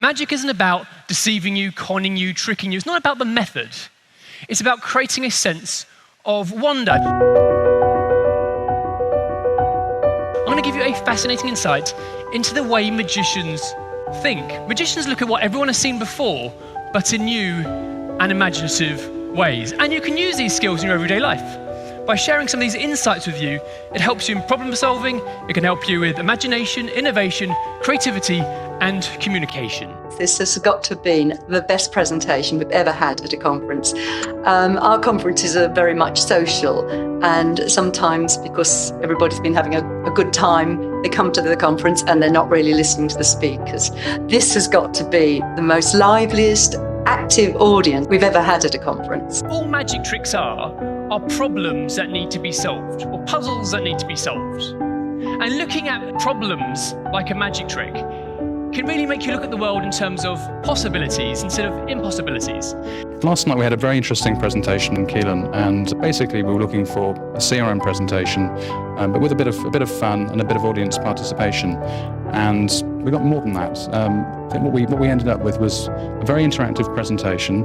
Magic isn't about deceiving you, conning you, tricking you. It's not about the method. It's about creating a sense of wonder. I'm going to give you a fascinating insight into the way magicians think. Magicians look at what everyone has seen before, but in new and imaginative ways. And you can use these skills in your everyday life. By sharing some of these insights with you, it helps you in problem solving, it can help you with imagination, innovation, creativity, and communication. This has got to have been the best presentation we've ever had at a conference. Our conferences are very much social, and sometimes because everybody's been having a good time, they come to the conference and they're not really listening to the speakers. This has got to be the most liveliest, active audience we've ever had at a conference. All magic tricks are problems that need to be solved, or puzzles that need to be solved. And looking at problems like a magic trick can really make you look at the world in terms of possibilities instead of impossibilities. Last night we had a very interesting presentation in Keelan, and basically we were looking for a CRM presentation, but with a bit of fun and a bit of audience participation. And we got more than that. I think what we ended up with was a very interactive presentation,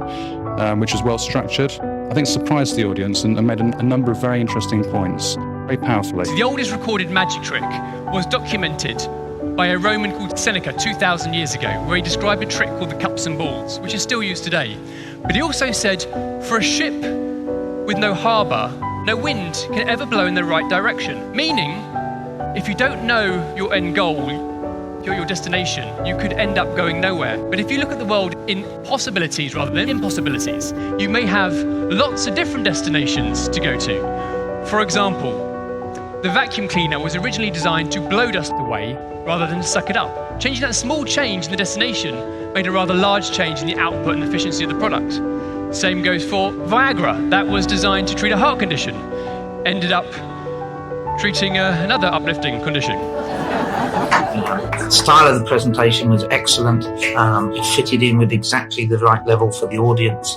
which was well structured. I think surprised the audience and made a number of very interesting points, very powerfully. The oldest recorded magic trick was documented by a Roman called Seneca 2,000 years ago, where he described a trick called the cups and balls, which is still used today. But he also said, for a ship with no harbour, no wind can ever blow in the right direction. Meaning, if you don't know your end goal, your destination, you could end up going nowhere. But if you look at the world in possibilities rather than impossibilities, you may have lots of different destinations to go to. For example, the vacuum cleaner was originally designed to blow dust away rather than suck it up. Changing that small change in the destination made a rather large change in the output and efficiency of the product. Same goes for Viagra. That was designed to treat a heart condition. Ended up treating another uplifting condition. The style of the presentation was excellent. It fitted in with exactly the right level for the audience.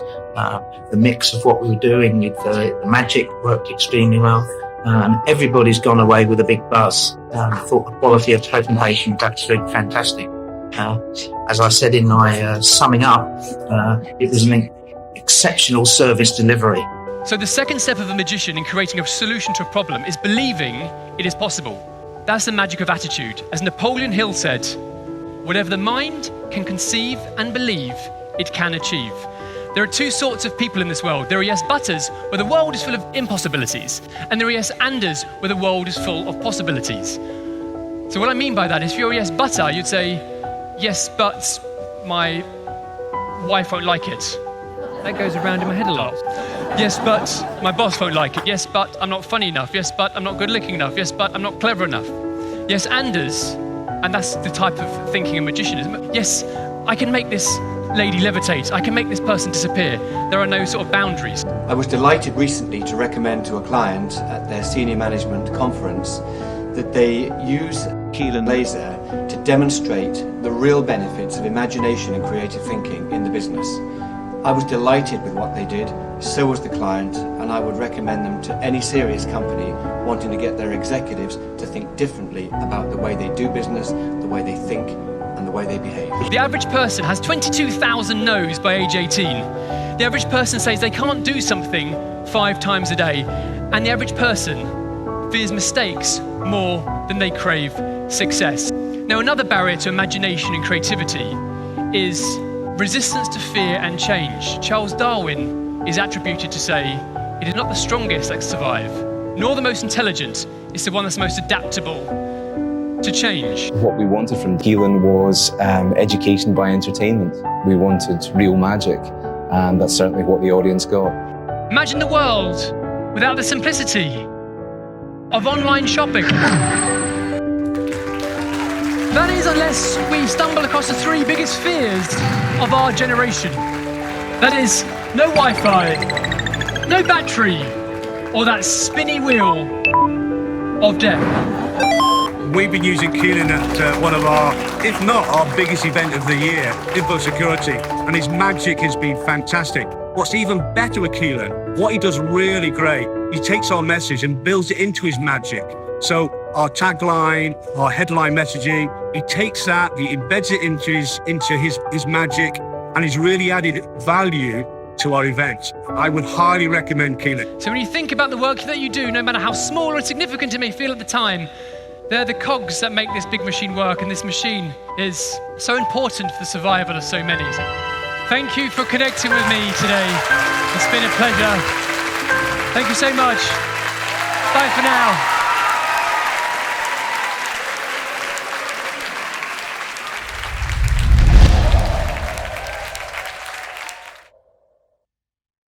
The mix of what we were doing with the magic worked extremely well. And everybody's gone away with a big buzz. I thought the quality of the presentation was absolutely fantastic. As I said in my summing up, it was an exceptional service delivery. So the second step of a magician in creating a solution to a problem is believing it is possible. That's the magic of attitude. As Napoleon Hill said, whatever the mind can conceive and believe, it can achieve. There are two sorts of people in this world. There are yes-butters, where the world is full of impossibilities, and there are yes-anders, where the world is full of possibilities. So what I mean by that is, if you're a yes-butter, you'd say, yes, but my wife won't like it. That goes around in my head a lot. Yes, but my boss won't like it. Yes, but I'm not funny enough. Yes, but I'm not good looking enough. Yes, but I'm not clever enough. Yes-anders, and that's the type of thinking a magician is. Yes, I can make this lady levitate. I can make this person disappear. There are no sort of boundaries. I was delighted recently to recommend to a client at their senior management conference that they use Keelan Leyser to demonstrate the real benefits of imagination and creative thinking in the business. I was delighted with what they did, so was the client, and I would recommend them to any serious company wanting to get their executives to think differently about the way they do business, the way they think, and the way they behave. The average person has 22,000 no's by age 18. The average person says they can't do something 5 times a day, and the average person fears mistakes more than they crave success. Now, another barrier to imagination and creativity is resistance to fear and change. Charles Darwin is attributed to say, it is not the strongest that survive, nor the most intelligent, it's the one that's most adaptable to change. What we wanted from Keelan was education by entertainment. We wanted real magic, and that's certainly what the audience got. Imagine the world without the simplicity of online shopping. That is, unless we stumble across the 3 biggest fears of our generation. That is, no Wi-Fi, no battery, or that spinny wheel of death. We've been using Keelan at one of our, if not our biggest event of the year, Info Security, and his magic has been fantastic. What's even better with Keelan, what he does really great, he takes our message and builds it into his magic. So our tagline, our headline messaging, he takes that, he embeds it into his magic, and he's really added value to our event. I would highly recommend Keelan. So when you think about the work that you do, no matter how small or insignificant it may feel at the time, they're the cogs that make this big machine work, and this machine is so important for the survival of so many. So thank you for connecting with me today. It's been a pleasure. Thank you so much. Bye for now.